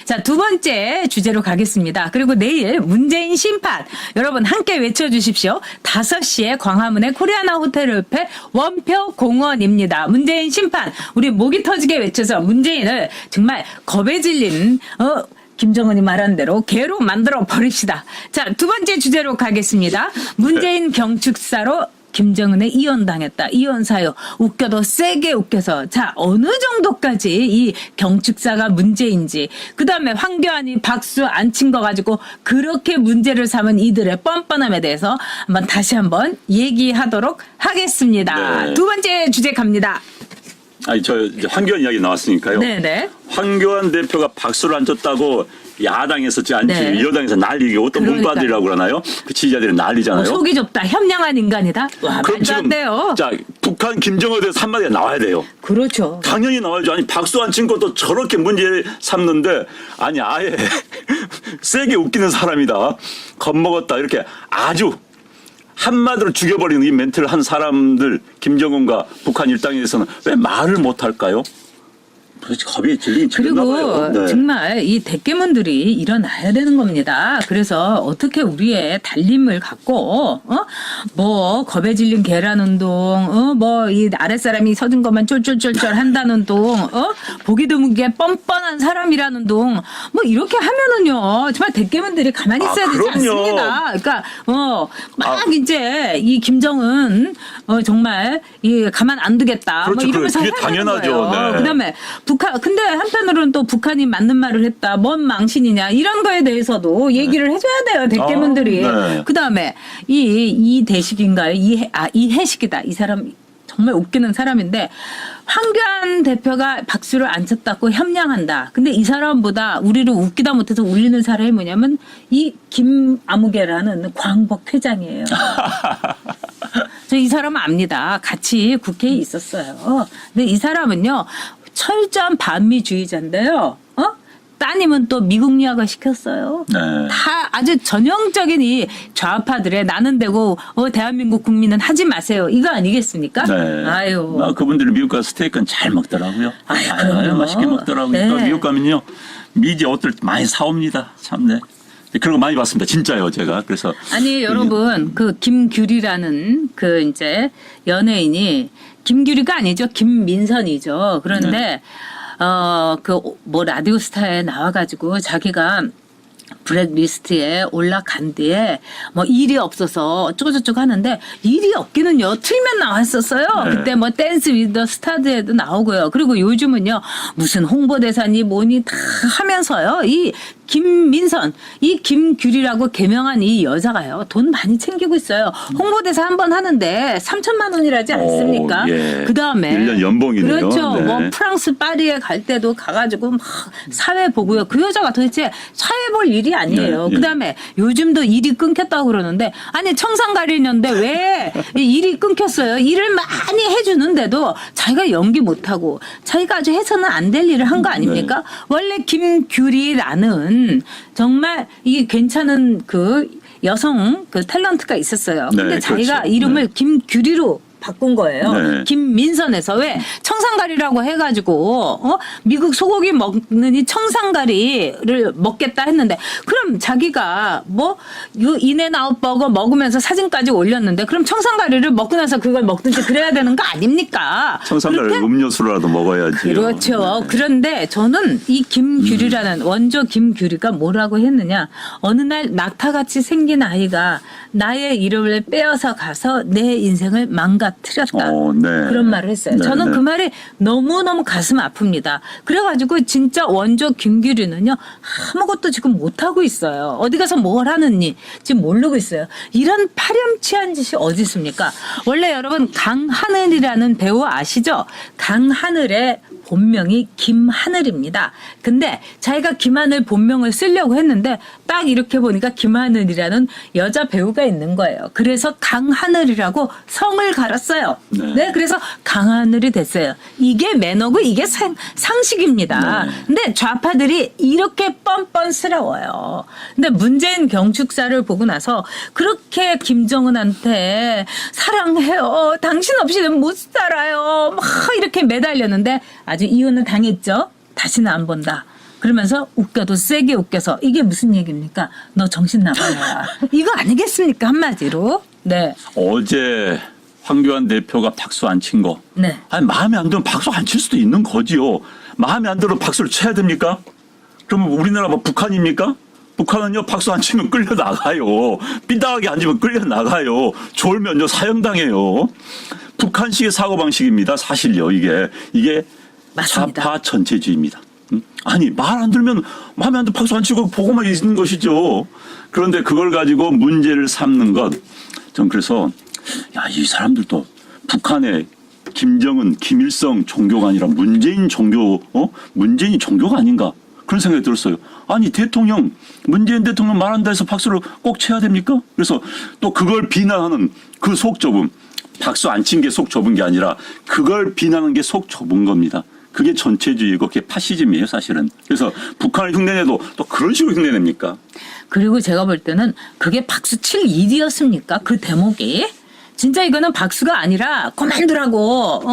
자, 두 번째 주제로 가겠습니다. 그리고 내일 문재인 심판. 여러분 함께 외쳐주십시오. 5시에 광화문의 코리아나 호텔 옆에 원표공원입니다. 문재인 심판. 우리 목이 터지게 외쳐서 문재인을 정말 겁에 질린, 김정은이 말한 대로 개로 만들어 버립시다. 자, 두 번째 주제로 가겠습니다. 문재인 경축사로 김정은에 이혼당했다. 이혼 사유. 웃겨도 세게 웃겨서. 자, 어느 정도까지 이 경축사가 문제인지. 그 다음에 황교안이 박수 안 친 거 가지고 그렇게 문제를 삼은 이들의 뻔뻔함에 대해서 다시 한번 얘기하도록 하겠습니다. 네. 두 번째 주제 갑니다. 아니, 이제 황교안 이야기 나왔으니까요. 네네. 황교안 대표가 박수를 안 쳤다고 야당에서 네. 여당에서 난리고 어떤 그러니까요. 문바들이라고 그러나요? 그 지지자들이 난리잖아요. 속이 좁다. 현명한 인간이다. 와, 그럼 말도 안 돼요. 자, 북한 김정은에 대해서 한마디가 나와야 돼요. 그렇죠. 당연히 나와야죠. 아니, 박수 안 친 것도 저렇게 문제를 삼는데, 아니, 아예 세게 웃기는 사람이다. 겁먹었다. 이렇게 아주 한마디로 죽여버리는 이 멘트를 한 사람들, 김정은과 북한 일당에서는 왜 말을 못할까요? 도대체 겁이 질리긴 질렸나 그리고 봐요. 네. 정말 이 대깨문들이 일어나야 되는 겁니다. 그래서 어떻게 우리의 달림을 갖고 뭐 겁에 질린 계란 운동, 뭐 이 아랫사람이 서준 것만 쫄쫄쫄쫄 한다는 동, 보기 드물게 뻔뻔한 사람이라는 동, 뭐 이렇게 하면은요 정말 대깨문들이 가만히 있어야 되지 그럼요. 않습니다. 그러니까 막 이제 이 김정은 정말 이 가만 안 두겠다. 그렇죠. 뭐 이러면서 그게 해야 당연하죠. 되는 거예요. 네. 그다음에 북한 근데 한편으로는 또 북한이 맞는 말을 했다. 뭔 망신이냐 이런 거에 대해서도 얘기를 해줘야 돼요. 대깨문들이. 네. 그다음에 이 대식인가요? 이해식이다. 이 사람 정말 웃기는 사람인데 황교안 대표가 박수를 안 쳤다고 협량한다. 근데 이 사람보다 우리를 웃기다 못해서 울리는 사람이 뭐냐면 이 김아무개라는 광복 회장이에요. 저 이 사람은 압니다. 같이 국회에 있었어요. 근데 이 사람은요 철저한 반미주의자인데요. 따님은 또 미국 유학을 시켰어요. 네. 다 아주 전형적인 이 좌파들의 나는 되고 대한민국 국민은 하지 마세요. 이거 아니겠습니까? 네. 아유. 그분들이 미국 가서 스테이크는 잘 먹더라고요. 그럼요. 맛있게 먹더라고요. 네. 그러니까 미국 가면요. 미제 옷들 많이 사옵니다. 참, 네. 그런 거 많이 봤습니다. 진짜요, 제가. 그래서. 아니, 여러분, 그 김규리라는 그 이제 연예인이 김규리가 아니죠. 김민선이죠. 그런데 그 뭐 라디오스타에 나와가지고 자기가 블랙리스트에 올라간 뒤에 뭐 일이 없어서 어쩌고저쩌고 하는데 일이 없기는요 틀면 나왔었어요. 네. 그때 뭐 댄스 위더 스타즈에도 나오고요. 그리고 요즘은요 무슨 홍보대사니 뭐니 다 하면서요 이 김민선, 이 김규리라고 개명한 이 여자가요 돈 많이 챙기고 있어요. 홍보대사 한 번 하는데 3천만 원이라지 않습니까? 예. 그 다음에 1년 연봉이네요. 그렇죠. 네. 뭐 프랑스 파리에 갈 때도 가가지고 막 사회 보고요. 그 여자가 도대체 사회 볼 일이 아니에요. 네, 그다음에 요즘도 일이 끊겼다고 그러는데 아니 청산가리년데 왜 일이 끊겼어요? 일을 많이 해주는데도 자기가 연기 못하고 자기가 아주 해서는 안 될 일을 한 거 아닙니까? 원래 김규리라는 정말 이게 괜찮은 그 여성 그 탤런트가 있었어요. 근데 네, 자기가 그렇죠. 이름을 김규리로 바꾼 거예요. 네. 김민선에서 왜 청산가리라고 해가지고 미국 소고기 먹는 이 청산가리를 먹겠다 했는데 그럼 자기가 뭐 인앤아웃 버거 먹으면서 사진까지 올렸는데 그럼 청산가리를 먹고 나서 그걸 먹든지 그래야 되는 거 아닙니까? 청산가리 그렇게? 음료수라도 먹어야지. 그렇죠. 네. 그런데 저는 이 김규리라는 원조 김규리가 뭐라고 했느냐. 어느 날 낙타같이 생긴 아이가 나의 이름을 빼앗아 가서 내 인생을 망가뜨렸다. 네. 그런 말을 했어요. 네, 저는 네. 그 말이 너무너무 가슴 아픕니다. 그래가지고 진짜 원조 김규리는요. 아무것도 지금 못하고 있어요. 어디 가서 뭘 하느니 지금 모르고 있어요. 이런 파렴치한 짓이 어디 있습니까? 원래 여러분 강하늘이라는 배우 아시죠? 강하늘의 본명이 김하늘입니다. 근데 자기가 김하늘 본명을 쓰려고 했는데 딱 이렇게 보니까 김하늘이라는 여자 배우가 있는 거예요. 그래서 강하늘이라고 성을 갈았어요. 네, 그래서 강하늘이 됐어요. 이게 매너고 이게 상식입니다. 네. 근데 좌파들이 이렇게 뻔뻔스러워요. 근데 문재인 경축사를 보고 나서 그렇게 김정은한테 사랑해요. 당신 없이는 못 살아요. 막 이렇게 매달렸는데 아주 이혼을 당했죠. 다시는 안 본다. 그러면서 웃겨도 세게 웃겨서 이게 무슨 얘기입니까? 너 정신 나가라. 이거 아니겠습니까? 한마디로. 네. 어제 황교안 대표가 박수 안 친 거. 네. 아니 마음에 안 들면 박수 안 칠 수도 있는 거지요. 마음에 안 들어 박수를 쳐야 됩니까? 그러면 우리나라 뭐 북한입니까? 북한은요 박수 안 치면 끌려 나가요. 삐딱하게 앉으면 끌려 나가요. 졸면요 사형당해요. 북한식의 사고 방식입니다. 사실요 이게 맞습니다. 좌파 전체주의입니다. 아니 말 안 들면 마음에 안 들면 박수 안 치고 보고만 있는 것이죠. 그런데 그걸 가지고 문제를 삼는 것. 전 그래서 야 이 사람들도 북한의 김정은, 김일성 종교가 아니라 문재인 종교, 문재인 종교가 아닌가 그런 생각이 들었어요. 아니 대통령 문재인 대통령 말한다 해서 박수를 꼭 쳐야 됩니까? 그래서 또 그걸 비난하는 그 속 좁음, 박수 안 친 게 속 좁은 게 아니라 그걸 비난하는 게 속 좁은 겁니다. 그게 전체주의고 그게 파시즘이에요 사실은. 그래서 북한을 흉내내도 또 그런 식으로 흉내냅니까? 그리고 제가 볼 때는 그게 박수 칠 일이었습니까? 그 대목이. 진짜 이거는 박수가 아니라 그만두라고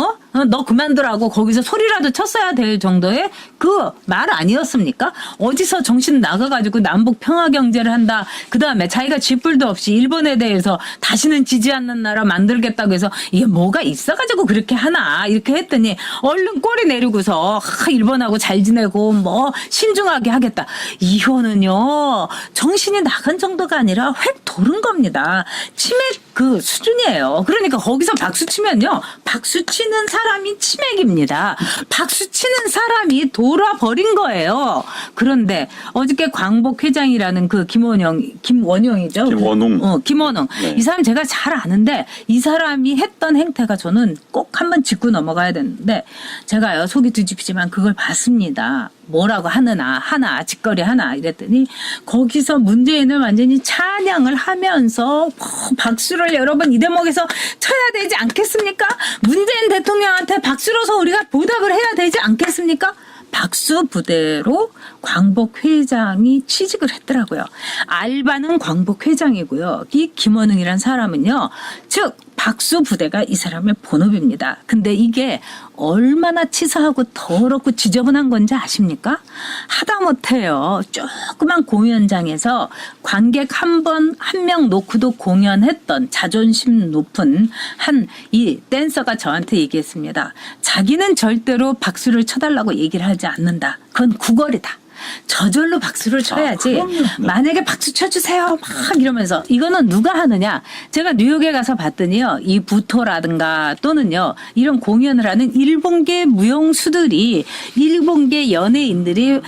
너 그만두라고 거기서 소리라도 쳤어야 될 정도의 그 말 아니었습니까? 어디서 정신 나가가지고 남북 평화 경제를 한다. 그다음에 자기가 쥐뿔도 없이 일본에 대해서 다시는 지지 않는 나라 만들겠다고 해서 이게 뭐가 있어가지고 그렇게 하나 이렇게 했더니 얼른 꼬리 내리고서 일본하고 잘 지내고 뭐 신중하게 하겠다. 이거는요 정신이 나간 정도가 아니라 획 도른 겁니다. 치맥 그 수준이에요. 그러니까 거기서 박수 치면요 박수 치는 사람이 치맥입니다. 박수 치는 사람이 돌아버린 거예요. 그런데 어저께 광복 회장이라는 그 김원용이죠. 김원웅. 김원웅. 네. 이 사람 제가 잘 아는데 이 사람이 했던 행태가 저는 꼭 한번 짚고 넘어가야 되는데 제가요 속이 뒤집히지만 그걸 봤습니다. 뭐라고 하나 짓거리 하나 이랬더니 거기서 문재인을 완전히 찬양을 하면서 박수를 여러분 이 대목에서 쳐야 되지 않겠습니까? 문재인 대통령한테 박수로서 우리가 보답을 해야 되지 않겠습니까? 박수 부대로 광복 회장이 취직을 했더라고요. 알바는 광복 회장이고요. 이 김원웅이란 사람은요. 즉 박수 부대가 이 사람의 본업입니다. 근데 이게 얼마나 치사하고 더럽고 지저분한 건지 아십니까? 하다못해요. 조그만 공연장에서 관객 한 명 놓고도 공연했던 자존심 높은 한 이 댄서가 저한테 얘기했습니다. 자기는 절대로 박수를 쳐달라고 얘기를 하지 않는다. 그건 구걸이다. 저절로 박수를 쳐야지. 그럼요. 만약에 박수 쳐주세요. 막 이러면서 이거는 누가 하느냐. 제가 뉴욕에 가서 봤더니요. 이 부토라든가 또는요. 이런 공연을 하는 일본계 무용수들이 일본계 연예인들이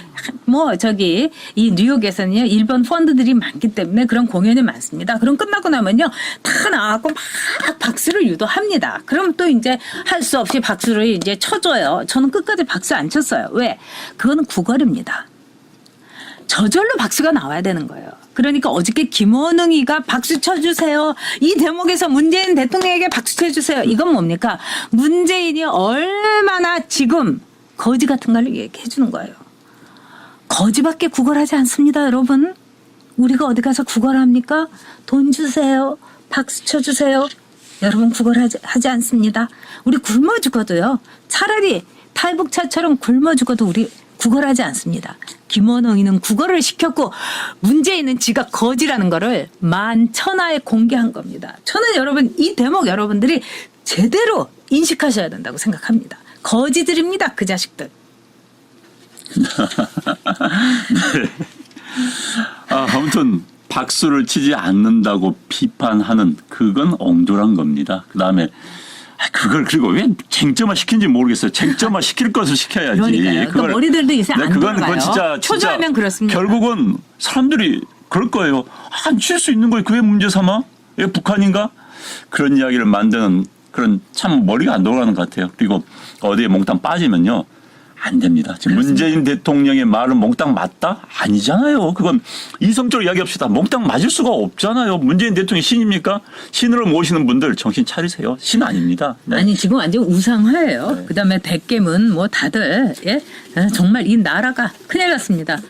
이 뉴욕에서는요. 일본 펀드들이 많기 때문에 그런 공연이 많습니다. 그럼 끝나고 나면요. 다 나와고 막 박수를 유도합니다. 그럼 또 이제 할 수 없이 박수를 이제 쳐줘요. 저는 끝까지 박수 안 쳤어요. 왜? 그거는 구걸입니다. 저절로 박수가 나와야 되는 거예요. 그러니까 어저께 김원웅이가 박수 쳐주세요. 이 대목에서 문재인 대통령에게 박수 쳐주세요. 이건 뭡니까? 문재인이 얼마나 지금 거지 같은 걸 얘기해 주는 거예요. 거지밖에 구걸하지 않습니다, 여러분. 우리가 어디 가서 구걸합니까? 돈 주세요. 박수 쳐주세요. 여러분 구걸하지 않습니다. 우리 굶어 죽어도요. 차라리 탈북차처럼 굶어 죽어도 우리 구걸하지 않습니다. 김원웅이는 구걸을 시켰고 문재인은 지가 거지라는 거를 만천하에 공개한 겁니다. 저는 여러분 이 대목 여러분들이 제대로 인식하셔야 된다고 생각합니다. 거지들입니다. 그 자식들. 네. 아무튼 박수를 치지 않는다고 비판하는 그건 엉졸한 겁니다. 그다음에 그걸 그리고 왜 쟁점화 시킨지 모르겠어요. 쟁점화 시킬 것을 시켜야지. 그러니까요. 그걸 머리들도 요새 안 그건 돌아가요. 진짜 초조하면 그렇습니다. 결국은 사람들이 그럴 거예요. 안 칠 수 있는 걸 그게 문제 삼아? 왜 북한인가? 그런 이야기를 만드는 그런 참 머리가 안 돌아가는 것 같아요. 그리고 어디에 몽땅 빠지면요. 안 됩니다. 지금 그렇습니다. 문재인 대통령의 말은 몽땅 맞다? 아니잖아요. 그건 이성적으로 이야기합시다. 몽땅 맞을 수가 없잖아요. 문재인 대통령이 신입니까? 신으로 모시는 분들 정신 차리세요. 신 아닙니다. 네. 아니 지금 완전 우상화예요. 네. 그다음에 백개문 뭐 다들 정말 이 나라가 큰일 났습니다.